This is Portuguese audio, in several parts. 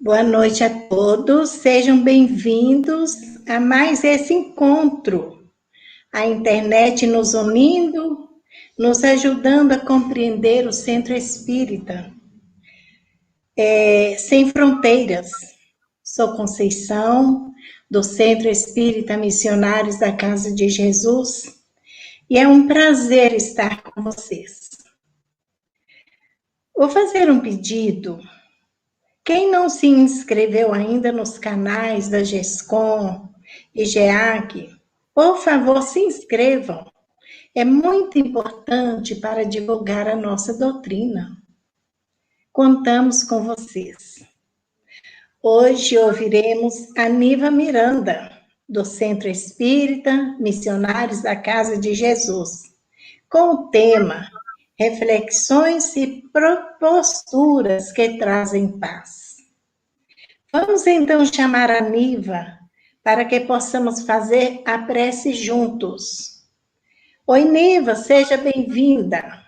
Boa noite a todos, sejam bem-vindos a mais esse encontro. A internet nos unindo, nos ajudando a compreender o Centro Espírita sem fronteiras. Sou Conceição, do Centro Espírita Missionários da Casa de Jesus, e é um prazer estar com vocês. Vou fazer um pedido. Quem não se inscreveu ainda nos canais da GESCOM e GEAC, por favor, se inscrevam. É muito importante para divulgar a nossa doutrina. Contamos com vocês. Hoje ouviremos a Niva Miranda, do Centro Espírita Missionários da Casa de Jesus, com o tema Reflexões e Posturas que Trazem Paz. Vamos então chamar a Niva para que possamos fazer a prece juntos. Oi, Niva, seja bem-vinda.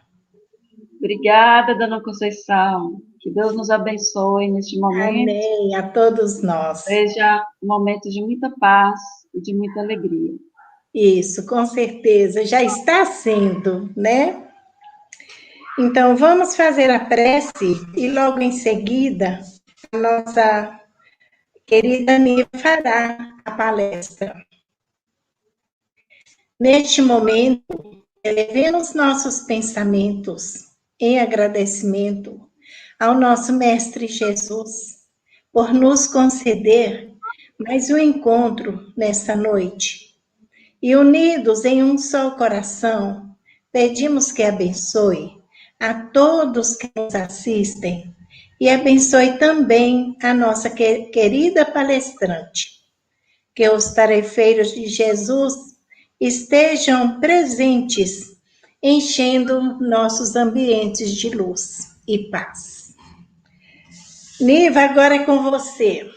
Obrigada, Dona Conceição. Que Deus nos abençoe neste momento. Amém, a todos nós. Seja um momento de muita paz e de muita alegria. Isso, com certeza, já está sendo, né? Então, vamos fazer a prece e logo em seguida a nossa querida Niva fará a palestra. Neste momento, elevemos nossos pensamentos em agradecimento ao nosso Mestre Jesus por nos conceder mais um encontro nesta noite. E unidos em um só coração, pedimos que abençoe a todos que nos assistem e abençoe também a nossa querida palestrante. Que os tarefeiros de Jesus estejam presentes, enchendo nossos ambientes de luz e paz. Niva, agora é com você.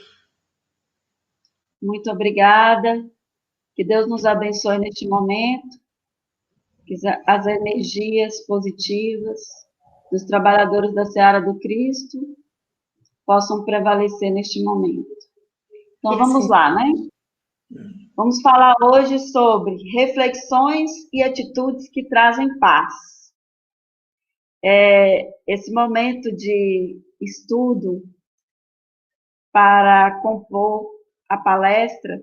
Muito obrigada. Que Deus nos abençoe neste momento. Que as energias positivas dos trabalhadores da Seara do Cristo possam prevalecer neste momento. Então, vamos lá, né? Vamos falar hoje sobre reflexões e atitudes que trazem paz. Esse momento de estudo para compor a palestra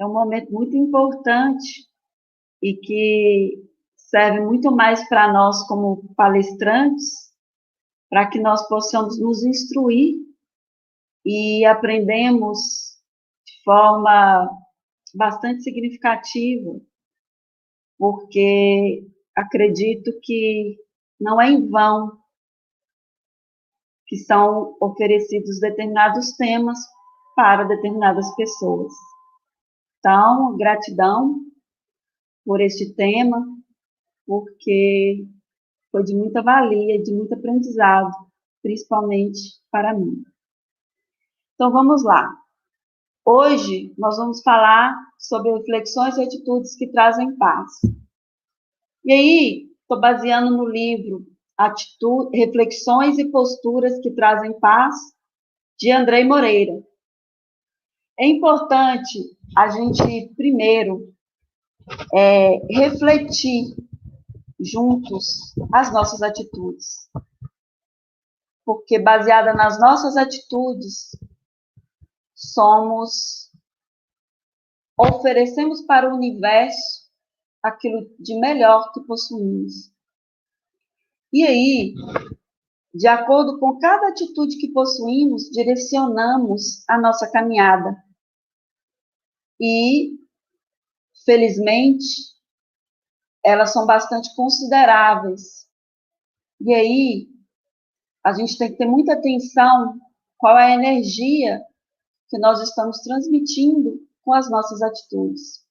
é um momento muito importante e que serve muito mais para nós como palestrantes, para que nós possamos nos instruir e aprendemos de forma bastante significativa, porque acredito que não é em vão que são oferecidos determinados temas para determinadas pessoas. Então, gratidão por este tema, porque foi de muita valia, de muito aprendizado, principalmente para mim. Então, vamos lá. Hoje, nós vamos falar sobre reflexões e atitudes que trazem paz. E aí, estou baseando no livro Reflexões e Posturas que Trazem Paz, de Andrei Moreira. É importante a gente, primeiro, refletir juntos as nossas atitudes. Porque, baseada nas nossas atitudes, oferecemos para o universo aquilo de melhor que possuímos. E aí, de acordo com cada atitude que possuímos, direcionamos a nossa caminhada. E, felizmente, elas são bastante consideráveis. E aí, a gente tem que ter muita atenção qual é a energia que nós estamos transmitindo com as nossas atitudes.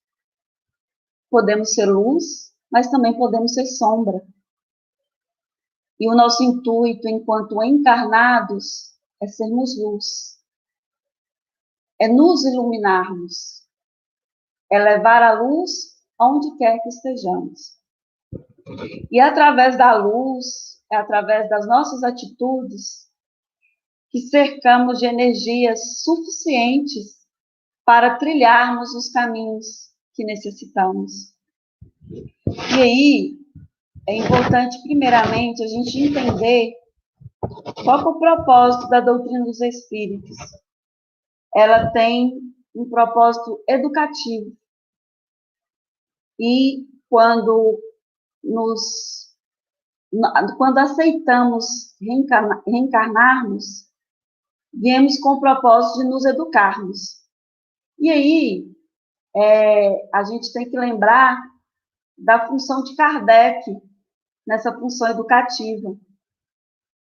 Podemos ser luz, mas também podemos ser sombra. E o nosso intuito, enquanto encarnados, é sermos luz. É nos iluminarmos. É levar a luz aonde quer que estejamos. E através da luz, através das nossas atitudes, que cercamos de energias suficientes para trilharmos os caminhos que necessitamos. E aí, é importante, primeiramente, a gente entender qual é o propósito da doutrina dos espíritos. Ela tem um propósito educativo. E quando aceitamos reencarnarmos, viemos com o propósito de nos educarmos. E aí, a gente tem que lembrar da função de Kardec nessa função educativa.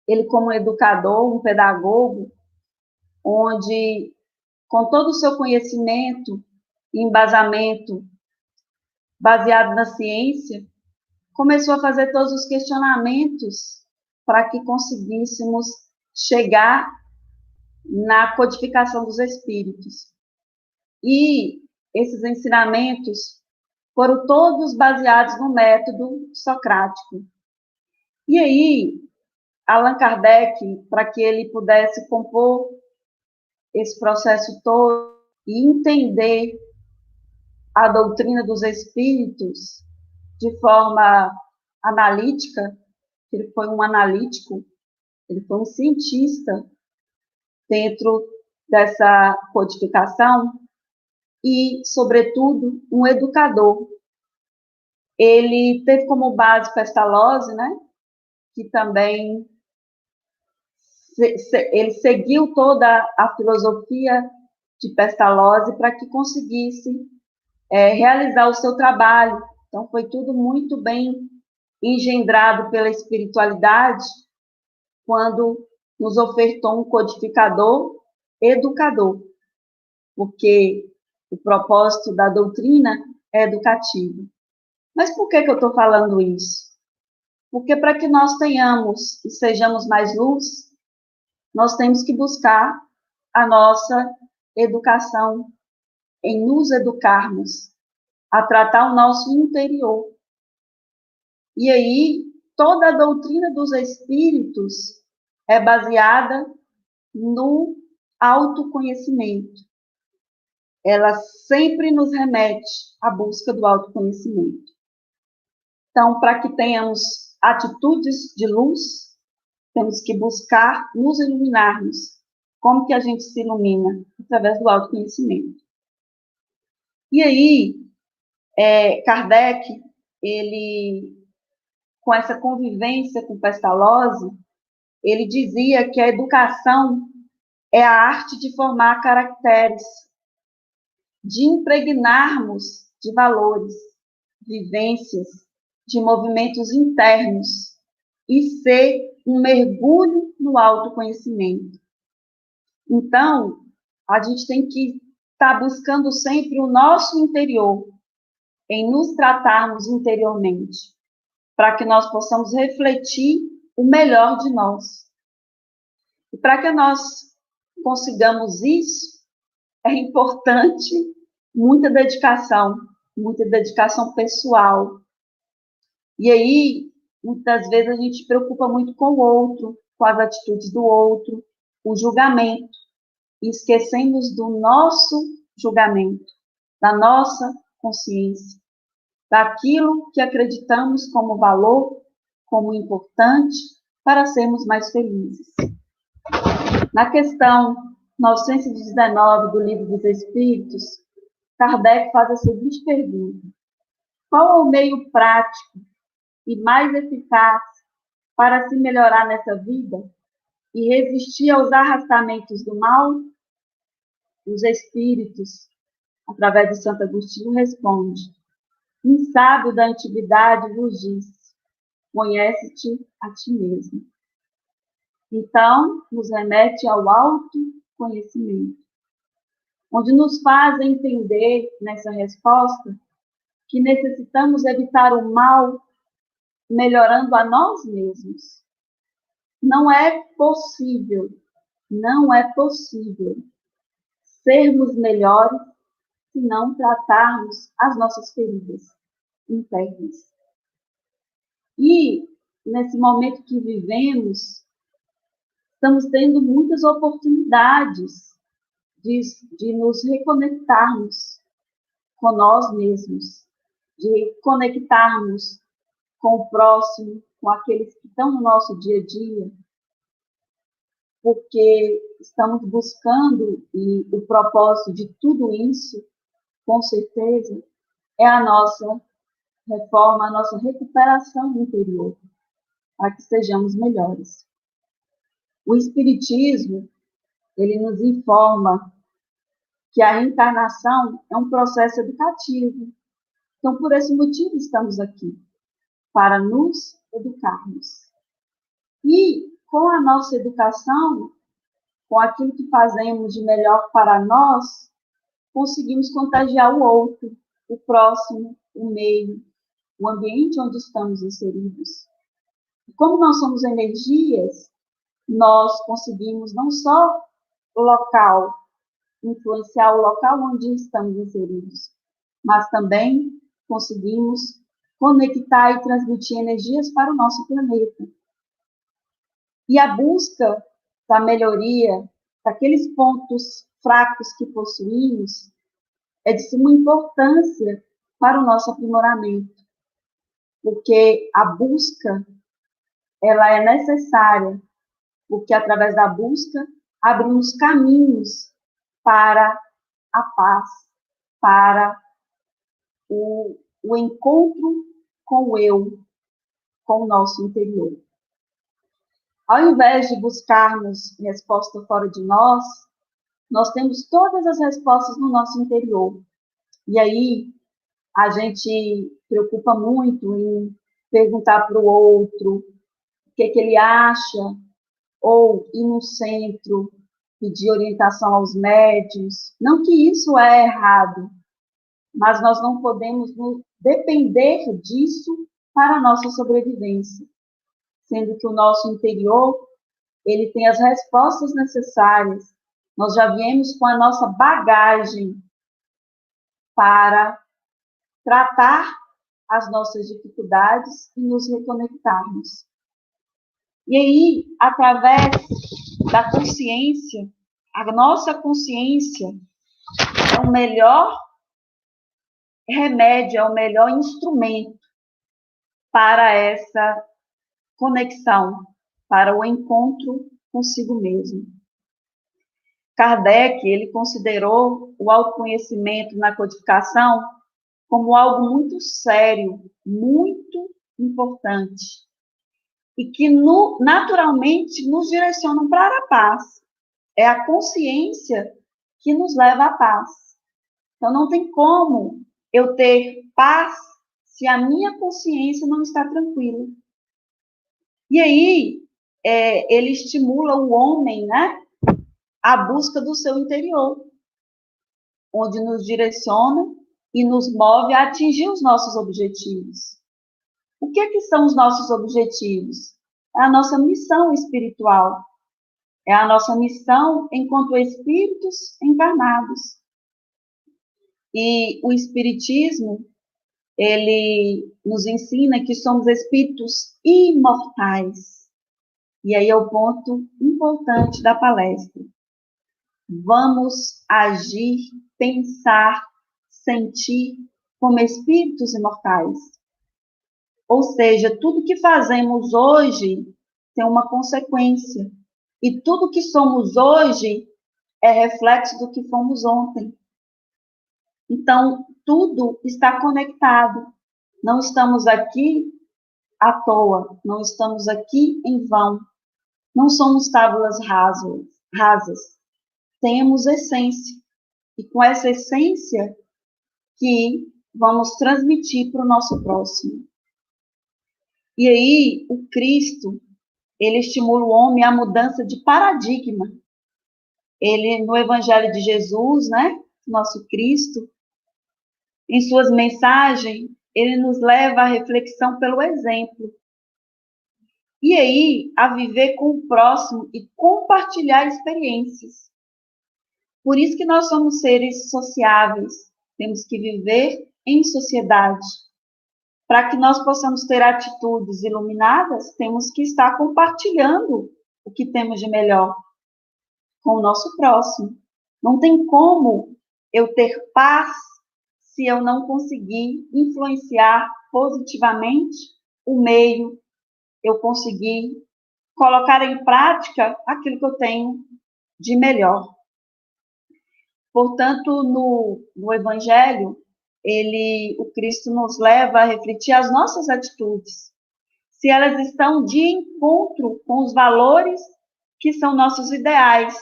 Ele, como educador, um pedagogo, onde, com todo o seu conhecimento e embasamento baseado na ciência, começou a fazer todos os questionamentos para que conseguíssemos chegar na codificação dos espíritos. E esses ensinamentos foram todos baseados no método socrático. E aí, Allan Kardec, para que ele pudesse compor esse processo todo e entender a doutrina dos espíritos de forma analítica, ele foi um analítico, ele foi um cientista dentro dessa codificação e, sobretudo, um educador. Ele teve como base Pestalozzi, né, que também ele seguiu toda a filosofia de Pestalozzi para que conseguisse realizar o seu trabalho. Então, foi tudo muito bem engendrado pela espiritualidade, quando nos ofertou um codificador educador, porque o propósito da doutrina é educativo. Mas por que eu estou falando isso? Porque para que nós tenhamos e sejamos mais luz, nós temos que buscar a nossa educação, em nos educarmos, a tratar o nosso interior. E aí, toda a doutrina dos espíritos é baseada no autoconhecimento. Ela sempre nos remete à busca do autoconhecimento. Então, para que tenhamos atitudes de luz, temos que buscar nos iluminarmos. Como que a gente se ilumina? Através do autoconhecimento. E aí, Kardec, ele, com essa convivência com Pestalozzi, ele dizia que a educação é a arte de formar caracteres, de impregnarmos de valores, vivências, de movimentos internos e ser um mergulho no autoconhecimento. Então, a gente tem que estar buscando sempre o nosso interior, em nos tratarmos interiormente, para que nós possamos refletir o melhor de nós. E para que nós consigamos isso, é importante muita dedicação pessoal. E aí, muitas vezes a gente se preocupa muito com o outro, com as atitudes do outro, o julgamento, e esquecemos do nosso julgamento, da nossa consciência, daquilo que acreditamos como valor, como importante, para sermos mais felizes. Na questão 919 do Livro dos Espíritos, Kardec faz a seguinte pergunta: qual é o meio prático e mais eficaz para se melhorar nessa vida e resistir aos arrastamentos do mal? Os Espíritos, através de Santo Agostinho, responde: insábio da antiguidade vos diz, conhece-te a ti mesmo. Então, nos remete ao autoconhecimento, onde nos faz entender, nessa resposta, que necessitamos evitar o mal melhorando a nós mesmos. Não é possível sermos melhores se não tratarmos as nossas feridas internas. E, nesse momento que vivemos, estamos tendo muitas oportunidades de nos reconectarmos com nós mesmos, de conectarmos com o próximo, com aqueles que estão no nosso dia a dia, porque estamos buscando, e o propósito de tudo isso, com certeza, é a nossa reforma, a nossa recuperação interior, para que sejamos melhores. O Espiritismo, ele nos informa que a reencarnação é um processo educativo. Então, por esse motivo, estamos aqui, para nos educarmos. E, com a nossa educação, com aquilo que fazemos de melhor para nós, conseguimos contagiar o outro, o próximo, o meio, o ambiente onde estamos inseridos. E como nós somos energias, nós conseguimos não só o local, influenciar o local onde estamos inseridos, mas também conseguimos conectar e transmitir energias para o nosso planeta. E a busca da melhoria daqueles pontos fracos que possuímos é de suma importância para o nosso aprimoramento, porque a busca ela é necessária, porque através da busca abrimos caminhos para a paz, para o encontro com o eu, com o nosso interior. Ao invés de buscarmos resposta fora de nós temos todas as respostas no nosso interior. E aí, a gente preocupa muito em perguntar para o outro o que ele acha, ou ir no centro, pedir orientação aos médios. Não que isso é errado, mas nós não podemos depender disso para a nossa sobrevivência, sendo que o nosso interior, ele tem as respostas necessárias. Nós já viemos com a nossa bagagem para tratar as nossas dificuldades e nos reconectarmos. E aí, através da consciência, a nossa consciência é o melhor remédio, é o melhor instrumento para essa conexão, para o encontro consigo mesmo. Kardec, ele considerou o autoconhecimento na codificação como algo muito sério, muito importante, e que naturalmente nos direcionam para a paz. É a consciência que nos leva à paz. Então, não tem como eu ter paz se a minha consciência não está tranquila. E aí, ele estimula o homem, né, à busca do seu interior, onde nos direciona e nos move a atingir os nossos objetivos. O que são os nossos objetivos? É a nossa missão espiritual. É a nossa missão enquanto espíritos encarnados. E o Espiritismo, ele nos ensina que somos espíritos imortais. E aí é o ponto importante da palestra. Vamos agir, pensar, sentir como espíritos imortais. Ou seja, tudo que fazemos hoje tem uma consequência. E tudo que somos hoje é reflexo do que fomos ontem. Então, tudo está conectado. Não estamos aqui à toa, não estamos aqui em vão. Não somos tábuas rasas. Temos essência. E com essa essência que vamos transmitir para o nosso próximo. E aí, o Cristo, ele estimula o homem à mudança de paradigma. Ele, no Evangelho de Jesus, né, nosso Cristo, em suas mensagens, ele nos leva à reflexão pelo exemplo. E aí, a viver com o próximo e compartilhar experiências. Por isso que nós somos seres sociáveis. Temos que viver em sociedade. Para que nós possamos ter atitudes iluminadas, temos que estar compartilhando o que temos de melhor com o nosso próximo. Não tem como eu ter paz se eu não conseguir influenciar positivamente o meio, eu conseguir colocar em prática aquilo que eu tenho de melhor. Portanto, no Evangelho, o Cristo nos leva a refletir as nossas atitudes, se elas estão de encontro com os valores que são nossos ideais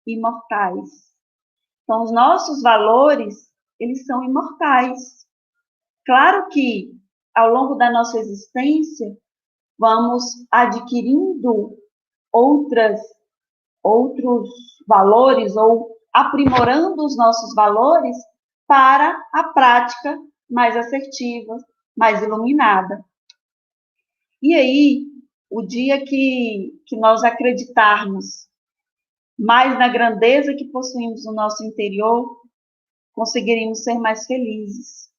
imortais. Então, os nossos valores, eles são imortais. Claro que, ao longo da nossa existência, vamos adquirindo outros valores ou aprimorando os nossos valores para a prática mais assertiva, mais iluminada. E aí, o dia que nós acreditarmos mais na grandeza que possuímos no nosso interior, conseguiremos ser mais felizes.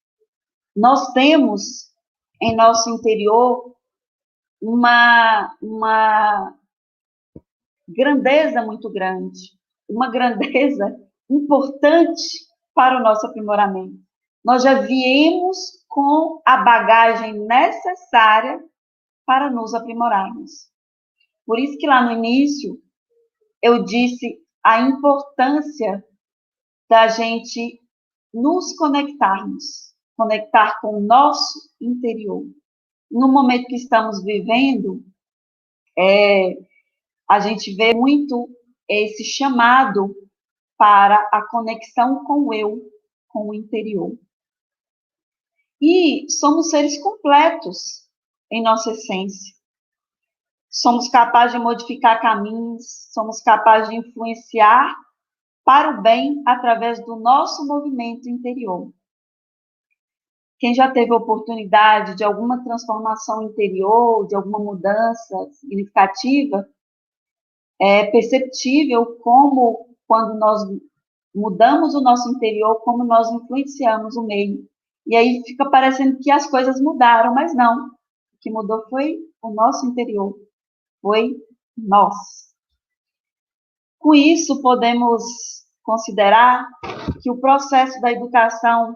Nós temos em nosso interior uma grandeza muito grande, uma grandeza importante para o nosso aprimoramento. Nós já viemos com a bagagem necessária para nos aprimorarmos. Por isso que lá no início eu disse a importância da gente nos conectar com o nosso interior. No momento que estamos vivendo, a gente vê muito esse chamado para a conexão com o eu, com o interior. E somos seres completos em nossa essência. Somos capazes de modificar caminhos, somos capazes de influenciar para o bem através do nosso movimento interior. Quem já teve a oportunidade de alguma transformação interior, de alguma mudança significativa, é perceptível como, quando nós mudamos o nosso interior, como nós influenciamos o meio. E aí fica parecendo que as coisas mudaram, mas não. O que mudou foi o nosso interior, foi nós. Com isso, podemos considerar que o processo da educação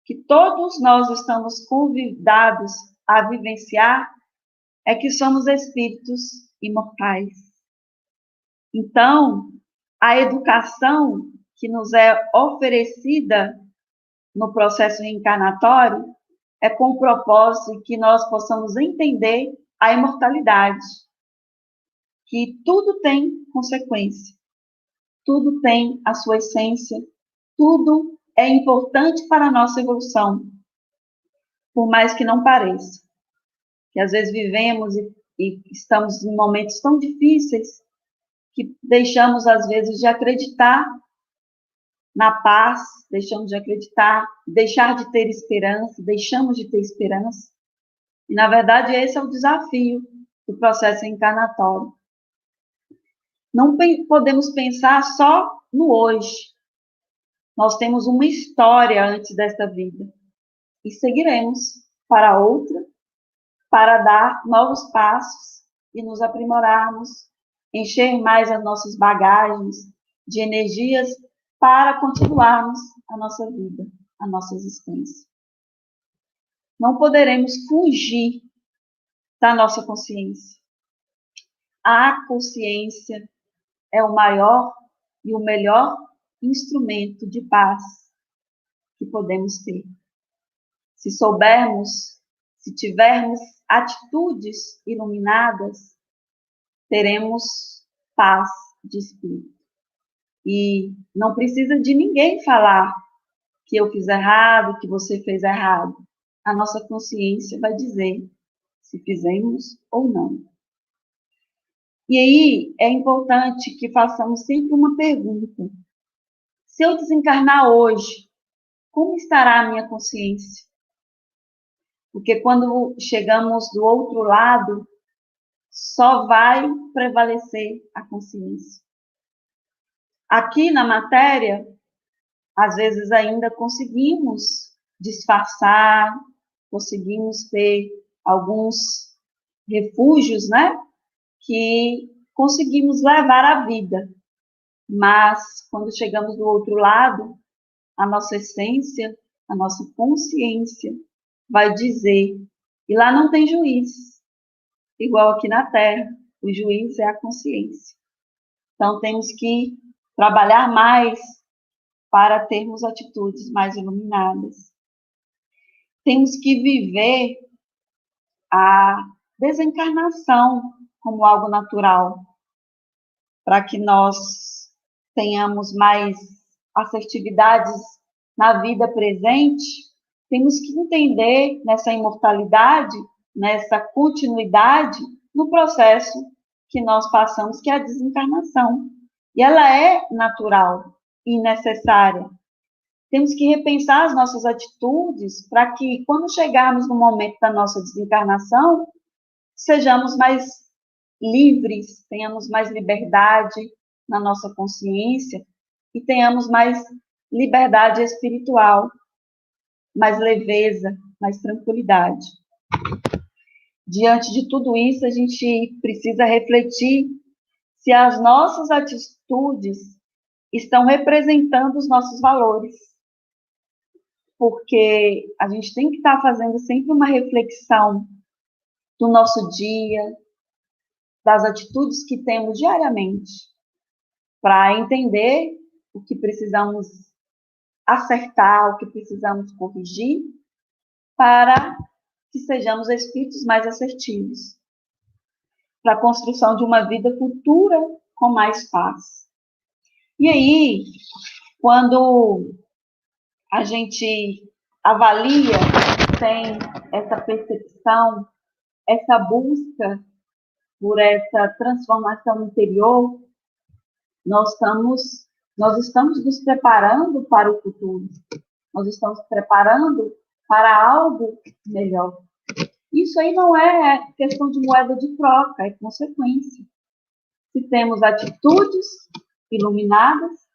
que todos nós estamos convidados a vivenciar é que somos espíritos imortais. Então, a educação que nos é oferecida no processo reencarnatório é com o propósito que nós possamos entender a imortalidade, que tudo tem consequência, tudo tem a sua essência, tudo é importante para a nossa evolução, por mais que não pareça. Que às vezes vivemos e estamos em momentos tão difíceis que deixamos, às vezes, de acreditar na paz, deixamos de acreditar, deixar de ter esperança, deixamos de ter esperança. E, na verdade, esse é o desafio do processo encarnatório. Não podemos pensar só no hoje. Nós temos uma história antes desta vida. E seguiremos para outra, para dar novos passos e nos aprimorarmos, encher mais as nossas bagagens de energias para continuarmos a nossa vida, a nossa existência. Não poderemos fugir da nossa consciência. A consciência é o maior e o melhor instrumento de paz que podemos ter. Se soubermos, se tivermos atitudes iluminadas, teremos paz de espírito. E não precisa de ninguém falar que eu fiz errado, que você fez errado. A nossa consciência vai dizer se fizemos ou não. E aí é importante que façamos sempre uma pergunta. Se eu desencarnar hoje, como estará a minha consciência? Porque quando chegamos do outro lado, só vai prevalecer a consciência. Aqui na matéria, às vezes ainda conseguimos disfarçar, conseguimos ter alguns refúgios, né? Que conseguimos levar a vida. Mas, quando chegamos do outro lado, a nossa essência, a nossa consciência vai dizer, e lá não tem juiz, igual aqui na Terra, o juiz é a consciência. Então, temos que trabalhar mais para termos atitudes mais iluminadas. Temos que viver a desencarnação como algo natural, para que nós tenhamos mais assertividades na vida presente. Temos que entender nessa imortalidade, nessa continuidade, no processo que nós passamos, que é a desencarnação. E ela é natural e necessária. Temos que repensar as nossas atitudes para que, quando chegarmos no momento da nossa desencarnação, sejamos mais livres, tenhamos mais liberdade na nossa consciência e tenhamos mais liberdade espiritual, mais leveza, mais tranquilidade. Diante de tudo isso, a gente precisa refletir se as nossas atitudes estão representando os nossos valores. Porque a gente tem que estar fazendo sempre uma reflexão do nosso dia, das atitudes que temos diariamente, para entender o que precisamos acertar, o que precisamos corrigir, para que sejamos espíritos mais assertivos, para a construção de uma vida futura com mais paz. E aí, quando a gente avalia, tem essa percepção, essa busca por essa transformação interior, nós estamos nos preparando para o futuro. Nós estamos preparando para algo melhor. Isso aí não é questão de moeda de troca, é consequência. Se temos atitudes iluminadas,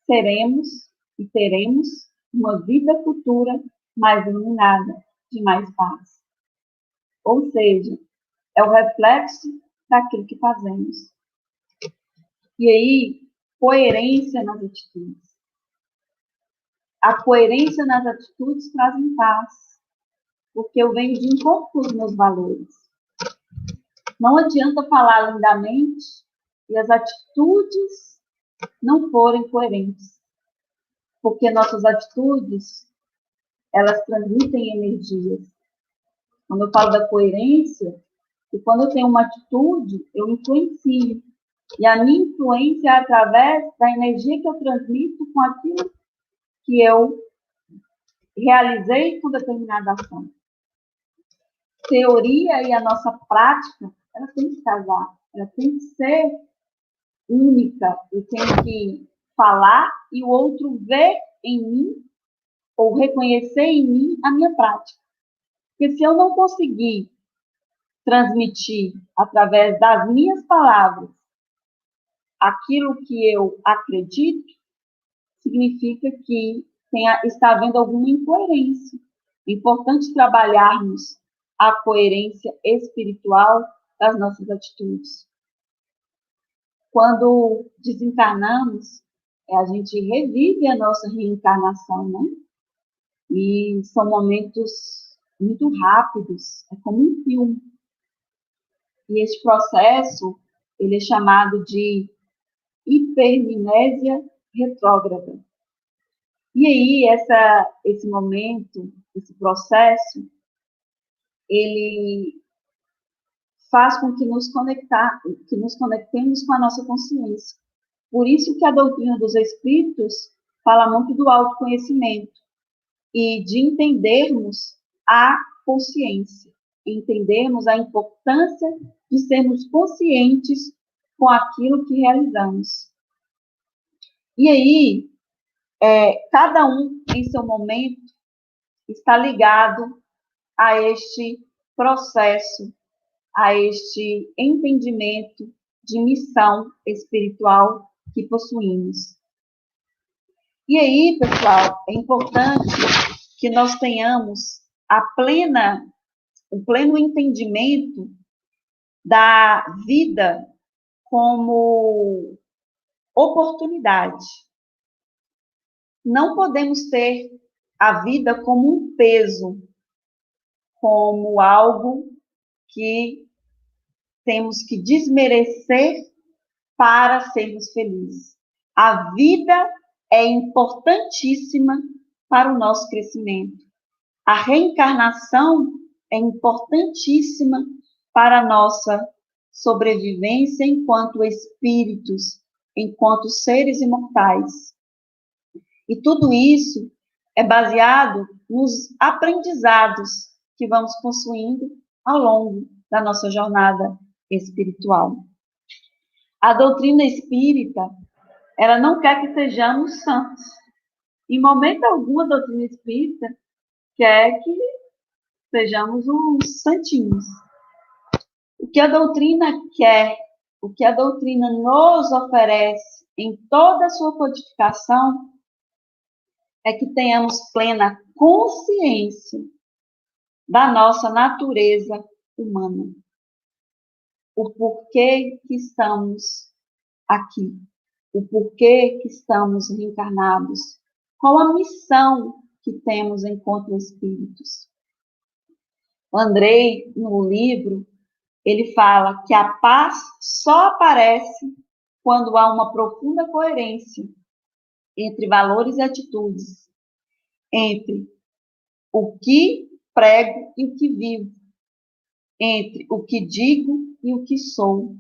seremos e teremos uma vida futura mais iluminada, de mais paz. Ou seja, é o reflexo daquilo que fazemos. E aí, coerência nas atitudes. A coerência nas atitudes traz paz, porque eu venho de encontro com os meus valores. Não adianta falar lindamente e as atitudes não forem coerentes, porque nossas atitudes, elas transmitem energias. Quando eu falo da coerência, e quando eu tenho uma atitude, eu influencio. E a minha influência é através da energia que eu transmito com aquilo que eu realizei com determinada ação. Teoria e a nossa prática, ela tem que casar, ela tem que ser única. Eu tenho que falar e o outro ver em mim, ou reconhecer em mim a minha prática. Porque se eu não conseguir transmitir através das minhas palavras aquilo que eu acredito, significa que está havendo alguma incoerência. É importante trabalharmos a coerência espiritual das nossas atitudes. Quando desencarnamos, a gente revive a nossa reencarnação, né? E são momentos muito rápidos, é como um filme. E esse processo, ele é chamado de hipermnésia retrógrada. E aí, esse momento, esse processo, ele faz com que nos conectemos com a nossa consciência. Por isso que a doutrina dos Espíritos fala muito do autoconhecimento e de entendermos a consciência, entendermos a importância de sermos conscientes com aquilo que realizamos. E aí, cada um, em seu momento, está ligado a este processo, a este entendimento de missão espiritual que possuímos. E aí, pessoal, é importante que nós tenhamos o pleno entendimento da vida como oportunidade. Não podemos ter a vida como um peso, como algo que temos que desmerecer para sermos felizes. A vida é importantíssima para o nosso crescimento. A reencarnação é importantíssima para a nossa sobrevivência enquanto espíritos, enquanto seres imortais. E tudo isso é baseado nos aprendizados que vamos possuindo ao longo da nossa jornada espiritual. A doutrina espírita, ela não quer que sejamos santos. Em momento algum, a doutrina espírita quer que sejamos uns santinhos. O que a doutrina quer, o que a doutrina nos oferece em toda a sua codificação, é que tenhamos plena consciência da nossa natureza humana. O porquê que estamos aqui, o porquê que estamos reencarnados, qual a missão que temos enquanto espíritos. O Andrei, no livro, ele fala que a paz só aparece quando há uma profunda coerência entre valores e atitudes, entre o que prego e o que vivo, entre o que digo e o que sou.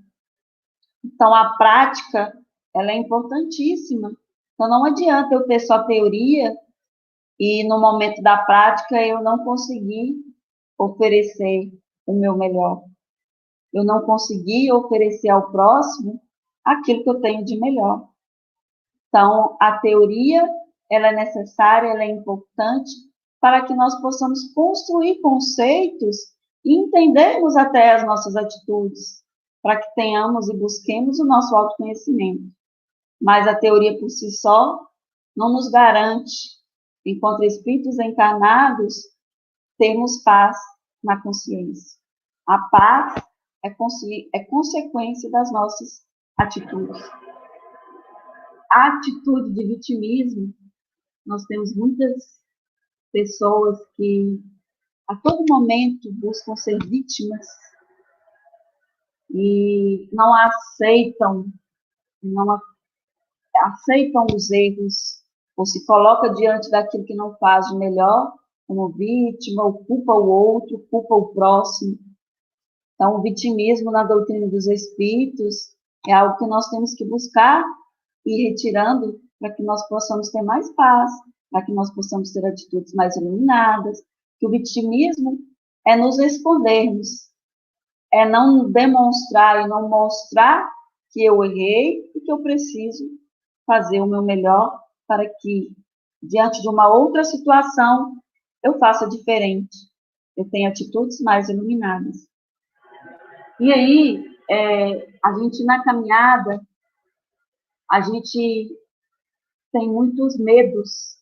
Então, a prática, ela é importantíssima. Então, não adianta eu ter só teoria e, no momento da prática, eu não conseguir oferecer o meu melhor. Eu não conseguir oferecer ao próximo aquilo que eu tenho de melhor. Então, a teoria, ela é necessária, ela é importante para que nós possamos construir conceitos e entendermos até as nossas atitudes, para que tenhamos e busquemos o nosso autoconhecimento. Mas a teoria por si só não nos garante, enquanto espíritos encarnados, termos paz na consciência. A paz é consequência das nossas atitudes. A atitude de vitimismo, nós temos muitas pessoas que a todo momento buscam ser vítimas e não aceitam os erros, ou se coloca diante daquilo que não faz de melhor, como vítima, ou culpa o outro, culpa o próximo. Então, o vitimismo na doutrina dos espíritos é algo que nós temos que buscar e ir retirando para que nós possamos ter mais paz, para que nós possamos ter atitudes mais iluminadas. Que o vitimismo é nos escondermos, é não demonstrar e não mostrar que eu errei e que eu preciso fazer o meu melhor para que, diante de uma outra situação, eu faça diferente, eu tenha atitudes mais iluminadas. E aí, a gente na caminhada, a gente tem muitos medos,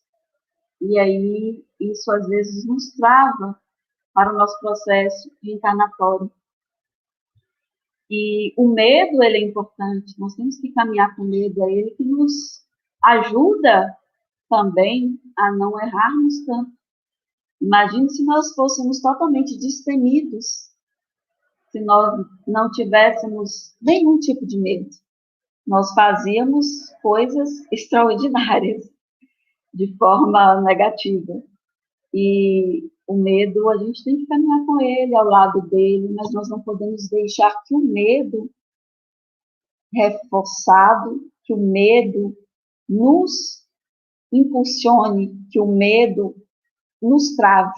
e aí isso às vezes nos trava para o nosso processo reencarnatório. E o medo, ele é importante, nós temos que caminhar com medo, é ele que nos ajuda também a não errarmos tanto. Imagine se nós fôssemos totalmente destemidos, se nós não tivéssemos nenhum tipo de medo. Nós fazíamos coisas extraordinárias, de forma negativa. E o medo, a gente tem que caminhar com ele, ao lado dele, mas nós não podemos deixar que o medo reforçado, que o medo nos impulsione, que o medo nos trave.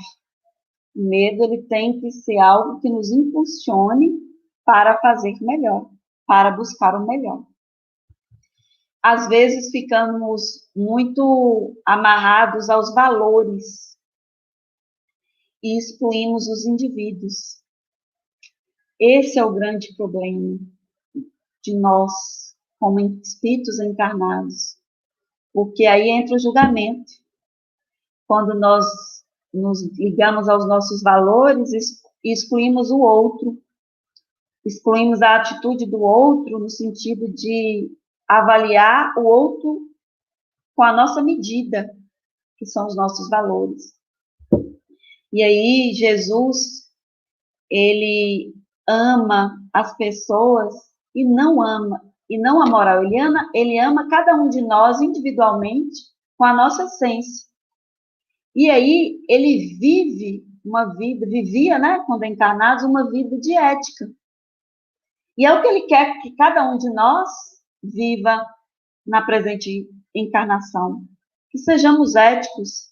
O medo, ele tem que ser algo que nos impulsione para fazer melhor, para buscar o melhor. Às vezes ficamos muito amarrados aos valores e excluímos os indivíduos. Esse é o grande problema de nós, como espíritos encarnados, porque aí entra o julgamento. Quando nós nos ligamos aos nossos valores e excluímos o outro, excluímos a atitude do outro no sentido de avaliar o outro com a nossa medida, que são os nossos valores. E aí, Jesus, ele ama as pessoas e não a moral. Ele ama cada um de nós individualmente com a nossa essência. E aí, ele vivia, né, quando encarnados, uma vida de ética. E é o que ele quer que cada um de nós viva na presente encarnação. Que sejamos éticos,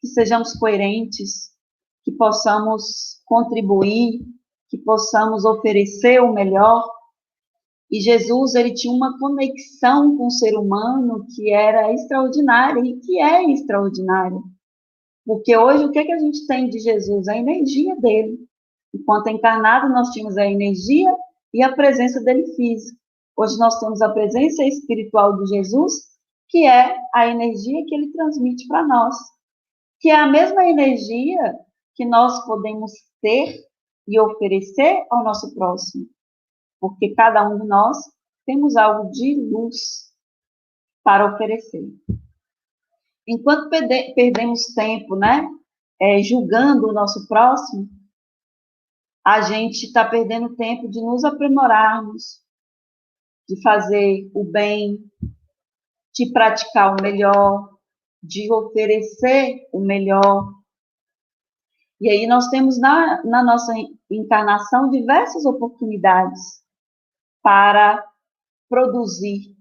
que sejamos coerentes, que possamos contribuir, que possamos oferecer o melhor. E Jesus, ele tinha uma conexão com o ser humano que era extraordinária e que é extraordinária. Porque hoje, o que a gente tem de Jesus? A energia dele. Enquanto encarnado, nós tínhamos a energia e a presença dele física. Hoje nós temos a presença espiritual de Jesus, que é a energia que ele transmite para nós, que é a mesma energia que nós podemos ter e oferecer ao nosso próximo, porque cada um de nós temos algo de luz para oferecer. Enquanto perdemos tempo, né, julgando o nosso próximo, a gente está perdendo tempo de nos aprimorarmos, de fazer o bem, de praticar o melhor, de oferecer o melhor. E aí nós temos na nossa encarnação diversas oportunidades para produzir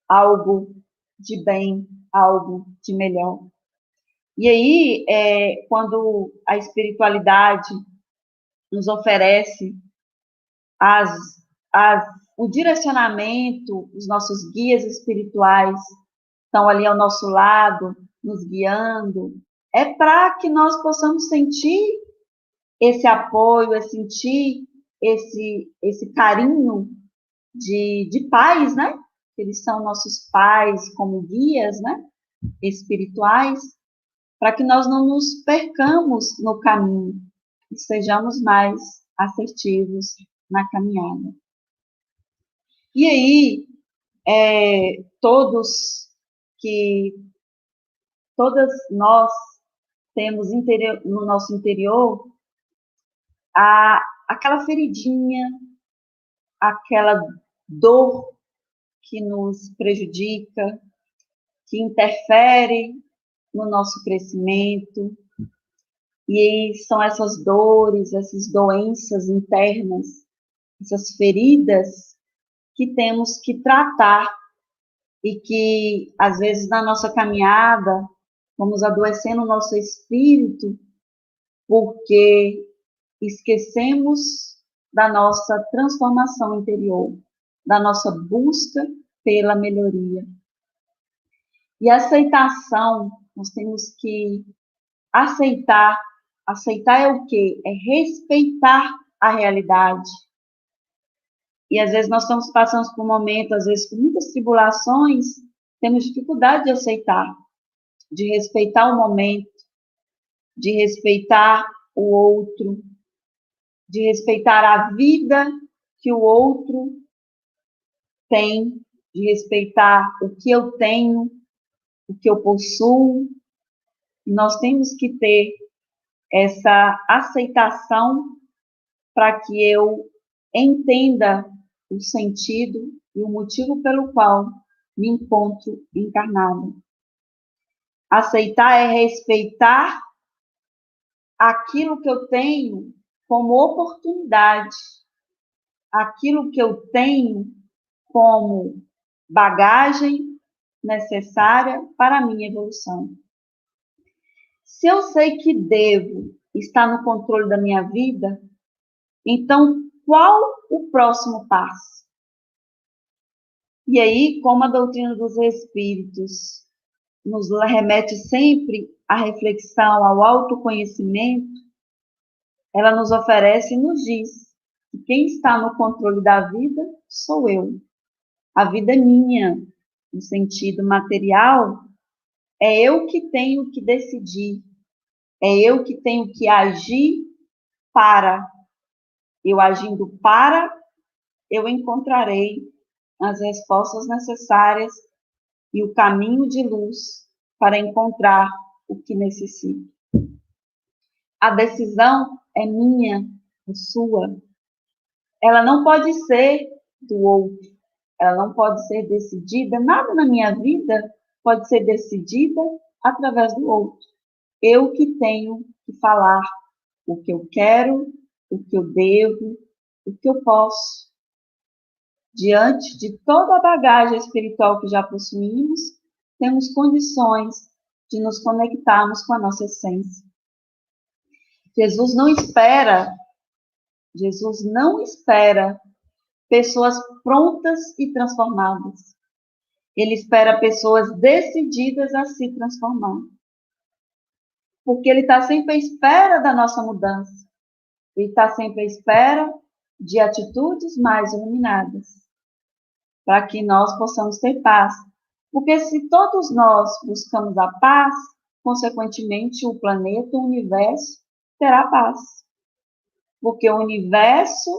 algo de bem, algo de melhor. E aí, quando a espiritualidade nos oferece o direcionamento, os nossos guias espirituais estão ali ao nosso lado, nos guiando, é para que nós possamos sentir esse apoio, sentir esse carinho de pais, né? Eles são nossos pais como guias, né? Espirituais, para que nós não nos percamos no caminho e sejamos mais assertivos na caminhada. E aí, todas nós temos no nosso interior aquela feridinha, aquela dor que nos prejudica, que interfere no nosso crescimento. E aí são essas dores, essas doenças internas, essas feridas que temos que tratar e que, às vezes, na nossa caminhada, vamos adoecendo o nosso espírito porque esquecemos da nossa transformação interior, da nossa busca pela melhoria. E a aceitação, nós temos que aceitar. Aceitar é o quê? É respeitar a realidade. E às vezes nós estamos passando por um momento, às vezes com muitas tribulações, temos dificuldade de aceitar, de respeitar o momento, de respeitar o outro, de respeitar a vida que o outro tem, de respeitar o que eu tenho, o que eu possuo. E nós temos que ter essa aceitação para que eu entenda o sentido e o motivo pelo qual me encontro encarnado. Aceitar é respeitar aquilo que eu tenho como oportunidade, aquilo que eu tenho como bagagem necessária para a minha evolução. Se eu sei que devo estar no controle da minha vida, então qual o próximo passo? E aí, como a doutrina dos espíritos nos remete sempre à reflexão, ao autoconhecimento, ela nos oferece e nos diz que quem está no controle da vida sou eu. A vida é minha, no sentido material, é eu que tenho que decidir, é eu que tenho que agir para eu agindo para, eu encontrarei as respostas necessárias e o caminho de luz para encontrar o que necessito. A decisão é minha, é sua. Ela não pode ser do outro. Ela não pode ser decidida. Nada na minha vida pode ser decidida através do outro. Eu que tenho que falar o que eu quero, o que eu devo, o que eu posso. Diante de toda a bagagem espiritual que já possuímos, temos condições de nos conectarmos com a nossa essência. Jesus não espera pessoas prontas e transformadas. Ele espera pessoas decididas a se transformar. Porque ele está sempre à espera da nossa mudança. Ele está sempre à espera de atitudes mais iluminadas, para que nós possamos ter paz. Porque se todos nós buscamos a paz, consequentemente o planeta, o universo, terá paz. Porque o universo,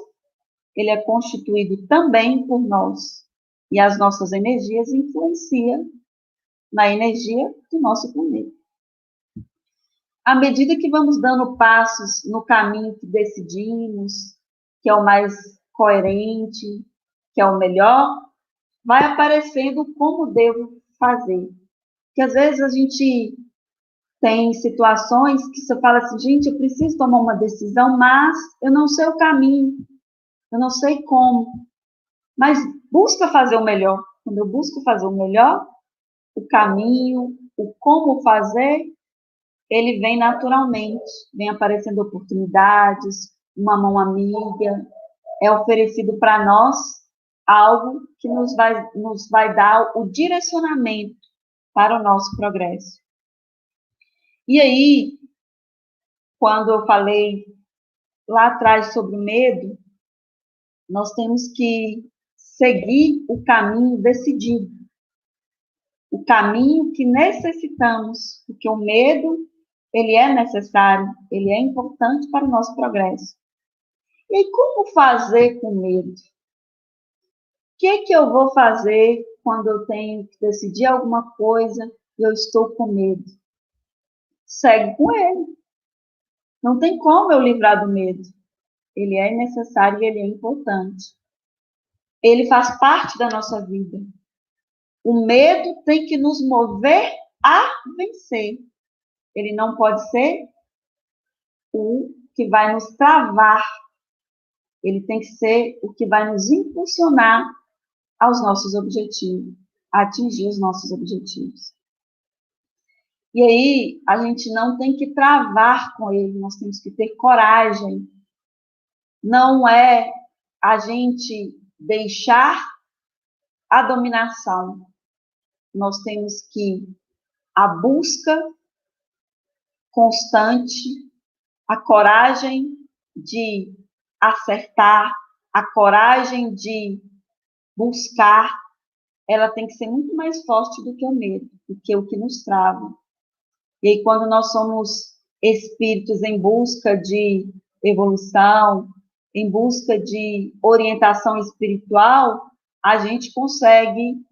ele é constituído também por nós. E as nossas energias influenciam na energia do nosso planeta. À medida que vamos dando passos no caminho que decidimos, que é o mais coerente, que é o melhor, vai aparecendo como devo fazer. Porque às vezes a gente tem situações que você fala assim, gente, eu preciso tomar uma decisão, mas eu não sei o caminho, eu não sei como. Mas busca fazer o melhor. Quando eu busco fazer o melhor, o caminho, o como fazer, ele vem naturalmente, vem aparecendo oportunidades, uma mão amiga, é oferecido para nós algo que nos vai dar o direcionamento para o nosso progresso. E aí, quando eu falei lá atrás sobre o medo, nós temos que seguir o caminho decidido, o caminho que necessitamos, porque o medo, ele é necessário, ele é importante para o nosso progresso. E aí, como fazer com medo? O que eu vou fazer quando eu tenho que decidir alguma coisa e eu estou com medo? Segue com ele. Não tem como eu livrar do medo. Ele é necessário e ele é importante. Ele faz parte da nossa vida. O medo tem que nos mover a vencer. Ele não pode ser o que vai nos travar. Ele tem que ser o que vai nos impulsionar aos nossos objetivos, a atingir os nossos objetivos. E aí, a gente não tem que travar com ele, nós temos que ter coragem. Não é a gente deixar a dominação. Nós temos que a busca constante, a coragem de acertar, a coragem de buscar, ela tem que ser muito mais forte do que o medo, do que o que nos trava. E aí, quando nós somos espíritos em busca de evolução, em busca de orientação espiritual, a gente consegue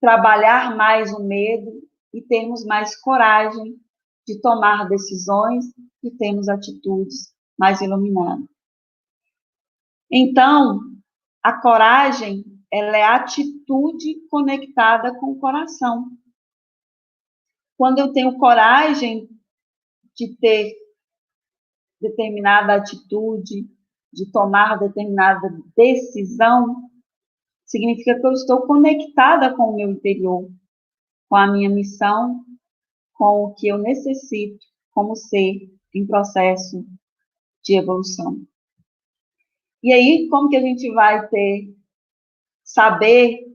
trabalhar mais o medo e termos mais coragem de tomar decisões e termos atitudes mais iluminadas. Então, a coragem, ela é a atitude conectada com o coração. Quando eu tenho coragem de ter determinada atitude, de tomar determinada decisão, significa que eu estou conectada com o meu interior, com a minha missão, com o que eu necessito como ser em processo de evolução. E aí, como que a gente vai saber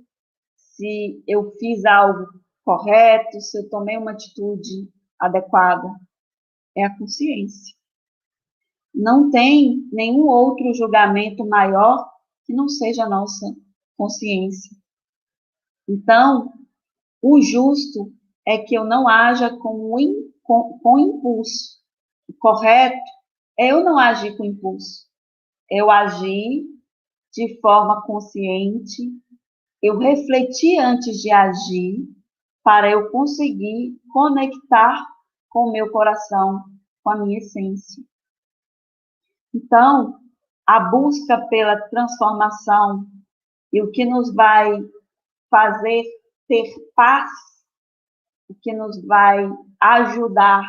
se eu fiz algo correto, se eu tomei uma atitude adequada? É a consciência. Não tem nenhum outro julgamento maior que não seja a nossa consciência. Então, o justo é que eu não haja com impulso. O correto é eu não agir com impulso. eu agi de forma consciente, eu refleti antes de agir, para eu conseguir conectar com o meu coração, com a minha essência. Então, a busca pela transformação e o que nos vai fazer ter paz, o que nos vai ajudar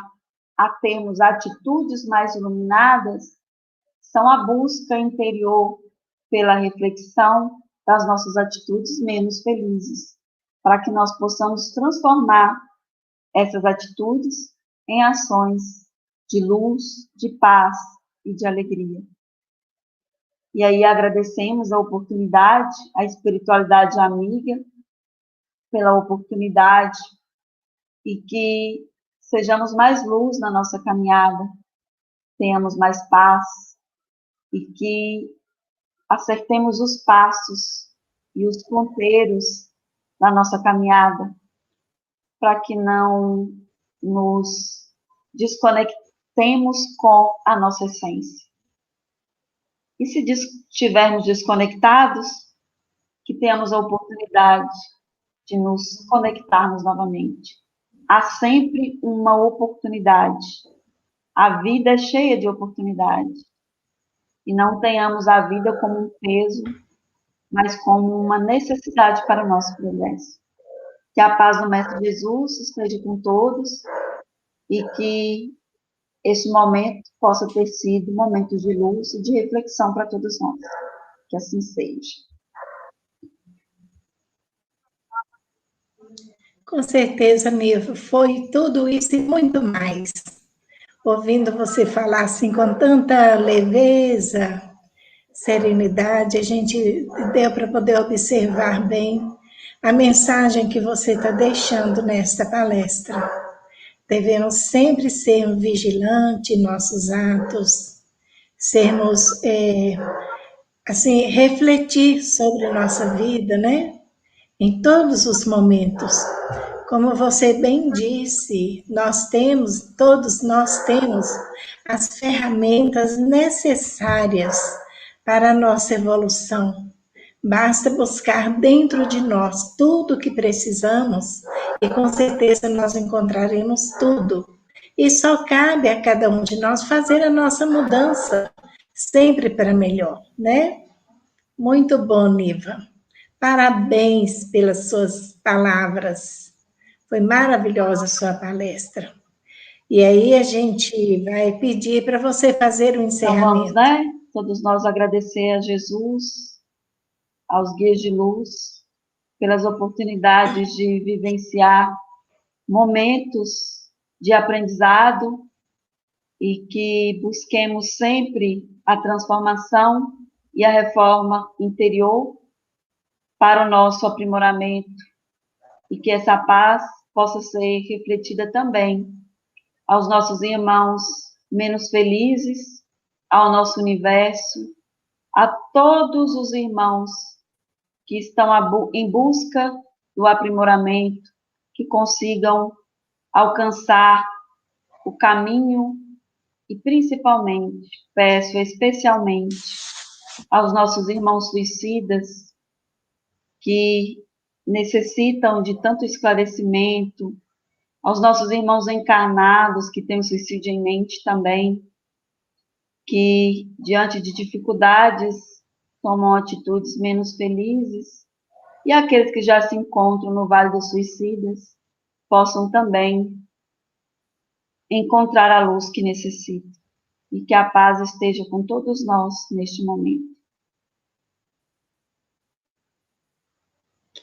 a termos atitudes mais iluminadas, são a busca interior pela reflexão das nossas atitudes menos felizes, para que nós possamos transformar essas atitudes em ações de luz, de paz e de alegria. E aí agradecemos a oportunidade, a espiritualidade amiga, pela oportunidade, e que sejamos mais luz na nossa caminhada, tenhamos mais paz, e que acertemos os passos e os ponteiros da nossa caminhada, para que não nos desconectemos com a nossa essência. E se estivermos desconectados, que tenhamos a oportunidade de nos conectarmos novamente. Há sempre uma oportunidade. A vida é cheia de oportunidades. E não tenhamos a vida como um peso, mas como uma necessidade para o nosso progresso. Que a paz do Mestre Jesus esteja com todos e que esse momento possa ter sido um momento de luz e de reflexão para todos nós. Que assim seja. Com certeza, Niva, foi tudo isso e muito mais. Ouvindo você falar assim com tanta leveza, serenidade, a gente deu para poder observar bem a mensagem que você está deixando nesta palestra. Devemos sempre ser vigilantes em nossos atos, sermos, assim, refletir sobre nossa vida, né? Em todos os momentos. Como você bem disse, todos nós temos as ferramentas necessárias para a nossa evolução. Basta buscar dentro de nós tudo o que precisamos e com certeza nós encontraremos tudo. E só cabe a cada um de nós fazer a nossa mudança, sempre para melhor, né? Muito bom, Niva. Parabéns pelas suas palavras. Foi maravilhosa a sua palestra. E aí a gente vai pedir para você fazer o encerramento. Então vamos, né? Todos nós agradecer a Jesus, aos guias de luz, pelas oportunidades de vivenciar momentos de aprendizado e que busquemos sempre a transformação e a reforma interior para o nosso aprimoramento e que essa paz possa ser refletida também aos nossos irmãos menos felizes, ao nosso universo, a todos os irmãos que estão em busca do aprimoramento, que consigam alcançar o caminho e, principalmente, peço especialmente aos nossos irmãos suicidas que necessitam de tanto esclarecimento, aos nossos irmãos encarnados que têm o suicídio em mente também, que diante de dificuldades tomam atitudes menos felizes, e aqueles que já se encontram no Vale dos Suicidas possam também encontrar a luz que necessitam, e que a paz esteja com todos nós neste momento.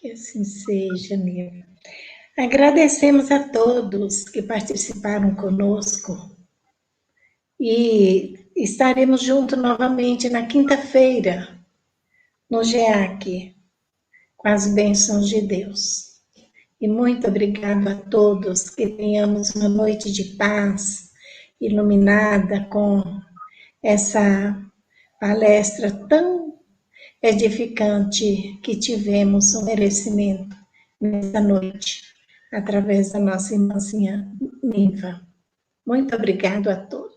Que assim seja, Niva. Agradecemos a todos que participaram conosco e estaremos juntos novamente na quinta-feira, no GEAC, com as bênçãos de Deus. E muito obrigado a todos, que tenhamos uma noite de paz, iluminada com essa palestra tão edificante que tivemos o merecimento nessa noite, através da nossa irmãzinha Niva. Muito obrigado a todos.